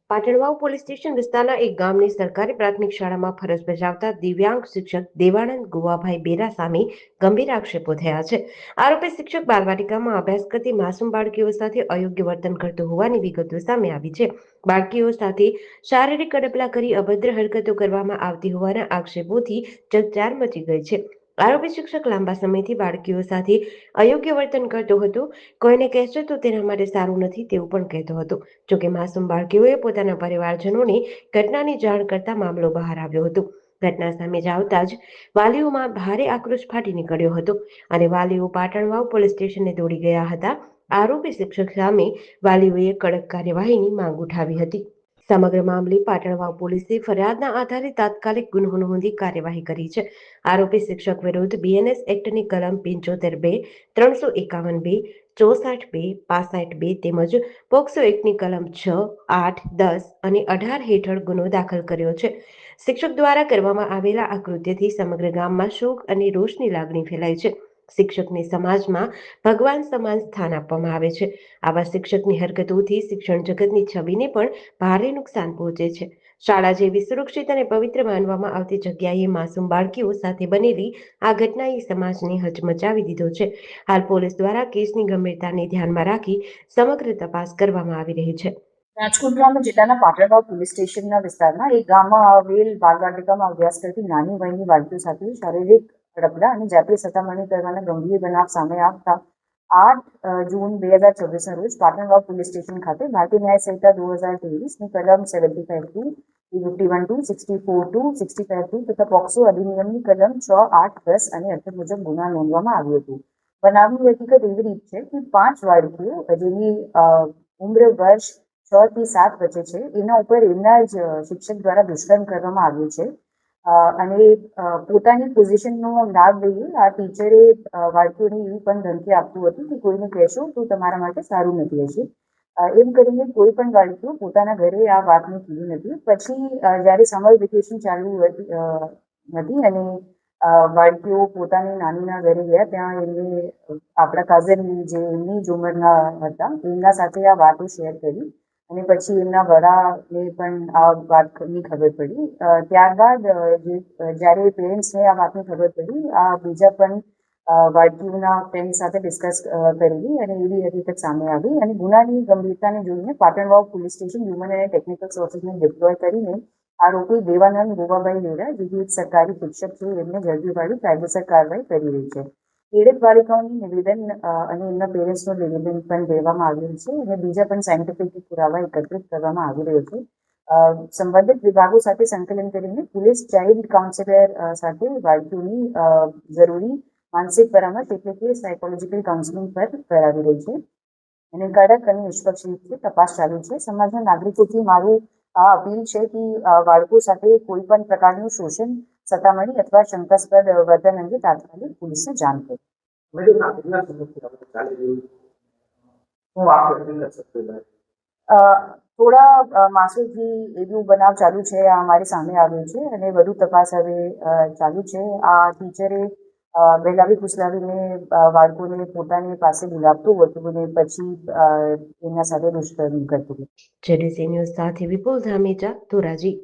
Patanvav police station વિસ્તારના એક ગામની સરકારી પ્રાથમિક શાળામાં ફરજ બજાવતા દિવ્યાંગ શિક્ષક દેવાનંદ ગુવાભાઈ બેરા સામે ગંભીર આક્ષેપો થયા છે. આરોપી શિક્ષક બાલવાટિકામાં અભ્યાસ કરતી માસૂમ બાળકીઓ સાથે અયોગ્ય વર્તન કરતો હોવાની વિગતો સામે આવી છે. બાળકીઓ સાથે શારીરિક અડપલા કરી અભદ્ર હરકતો કરવામાં આવતી હોવાના આક્ષેપોથી ચકચાર મચી ગઈ છે. આરોપી શિક્ષક લાંબા સમયથી બાળકીઓ સાથે અયોગ્ય વર્તન કરતો હતો. કોઈને કહેશે તો તેના માટે સારું નથી તેવું પણ કહેતો હતો. જોકે માસૂમ બાળકીઓએ પોતાના પરિવારજનોને ઘટનાની જાણ કરતા મામલો બહાર આવ્યો હતો. ઘટના સામે આવતા જ વાલીઓમાં ભારે આક્રોશ ફાટી નીકળ્યો હતો અને વાલીઓ પાટણવાવ પોલીસ સ્ટેશને દોડી ગયા હતા. આરોપી શિક્ષક સામે વાલીઓએ કડક કાર્યવાહીની માંગ ઉઠાવી હતી. સમગ્ર મામલે પાટણવાવ પોલીસે ફરિયાદના આધારે તાત્કાલિક ગુનો નોંધી કાર્યવાહી કરી છે. આરોપી શિક્ષક વિરુદ્ધ બીએનએસ એક્ટની કલમ 75(2), 351(2), 64(2), 65(2) તેમજ પોક્સો એક્ટની કલમ 6, 8, 10 અને 18 હેઠળ ગુનો દાખલ કર્યો છે. શિક્ષક દ્વારા કરવામાં આવેલા આ કૃત્યથી સમગ્ર ગામમાં શોક અને રોષની લાગણી ફેલાઈ છે. શિક્ષકને સમાજમાં ભગવાન સમાન સ્થાન આપવામાં આવે છે. આવા શિક્ષકની હરકતોથી શિક્ષણ જગતની છબીને પણ ભારે નુકસાન પહોંચે છે. શાળા જેવી સુરક્ષિત અને પવિત્ર માનવામાં આવતી જગ્યાએ માસૂમ બાળકીઓ સાથે બનેલી આ ઘટનાએ સમાજને હચમચાવી દીધો છે. હાલ પોલીસ દ્વારા કેસની ગંભીરતાને ધ્યાનમાં રાખી સમગ્ર તપાસ કરવામાં આવી રહી છે. રાજકોટ જિલ્લાના પાટણવાવ પોલીસ સ્ટેશનના વિસ્તારમાં એક ગામમાં આવેલ બાલવાટિકામાં અભ્યાસ કરતી નાની વયની બાળકીઓ સાથે શારીરિક અડપલા અને જાતીય સતામણી કરવાના ગંભીર બનાવ સામે આવતા 8 જૂન 2024ના રોજ પાટણવાવ પોલીસ સ્ટેશન ખાતે ભારતીય ન્યાય સંહિતા 2023ની કલમ 75(2), 51(2), 64(2), 65(2) તથા પોક્સો અધિનિયમની કલમ 6, 8, 10 અને 18 મુજબ ગુનો નોંધવામાં આવ્યો હતો. બનાવની હકીકત એવી રીત છે કે 5 બાળકીઓ જેની ઉંમર વર્ષ 6 થી 7 વચ્ચે છે એના ઉપર એમના જ શિક્ષક દ્વારા દુષ્કર્મ કરવામાં આવ્યું છે. અને પોતાની પોઝિશનનો લાભ લઈ આ ટીચરે બાળકીઓને એવી પણ ધમકી આપતું હતું કે કોઈને કહેશો તો તમારા માટે સારું નથી હશે. એમ કરીને કોઈ પણ બાળકીઓ પોતાના ઘરે આ વાતને કીધી નથી. પછી જ્યારે સમર વેકેશન ચાલુ હતી અને બાળકીઓ પોતાની નાનીના ઘરે ગયા ત્યાં એમને આપણા કઝન જે એમની જ ઉંમરના હતા એમના સાથે આ વાતો શેર કરી અને પછી એમના વડાને પણ આ વાતની ખબર પડી. ત્યારબાદ જ્યારે પેરેન્ટ્સને આ વાતની ખબર પડી આ બીજા પણ બાળકીઓના ફ્રેન્ડ સાથે ડિસ્કસ કરેલી અને એવી હકીકત સામે આવી અને ગુનાની ગંભીરતાને જોઈને પાટણવાવ પોલીસ સ્ટેશન હ્યુમન અને ટેકનિકલ સોર્સિસને ડિપ્લોય કરીને આરોપી દેવાનંદ ગોવાભાઈ બેરા જે એક સરકારી શિક્ષક છે એમને ઝડપી પાડી કાયદેસર કાર્યવાહી કરી રહી છે. પીડિત બાલિકાઓનું નિવેદન અને એમના પેરેન્ટ્સનું નિવેદન પણ લેવામાં આવ્યું છે અને બીજા પણ સાયન્ટિફિક પુરાવા એકત્રિત કરવામાં આવી રહ્યો છે. સંબંધિત વિભાગો સાથે સંકલન કરીને પોલીસ ચાઇલ્ડ કાઉન્સિલર સાથે બાળકીઓની જરૂરી માનસિક પરામર્શ એટલે કે સાયકોલોજીકલ કાઉન્સિલિંગ પર કરાવી રહી છે અને કડક અને નિષ્પક્ષ રીતે તપાસ ચાલુ છે. સમાજના નાગરિકોથી મારું આ અપીલ છે કે બાળકો સાથે કોઈ પણ પ્રકારનું શોષણ, સતામણી અથવા શંકાસ્પદ વર્તન અંગે તાત્કાલિક પોલીસને જાણ કરે. થોડા માસોથી એવું બનાવ ચાલુ છે આ અમારી સામે આવ્યું છે અને વધુ તપાસ હવે ચાલુ છે. આ ટીચરે બહેલાવી ફુસલાવીને બાળકોને પોતાની પાસે બોલાવતું હતું અને પછી એમના સાથે દુષ્કર્મ કરતું હતું. જેડીસી ન્યૂઝ સાથે વિપુલ ધામેચા, ધોરાજી.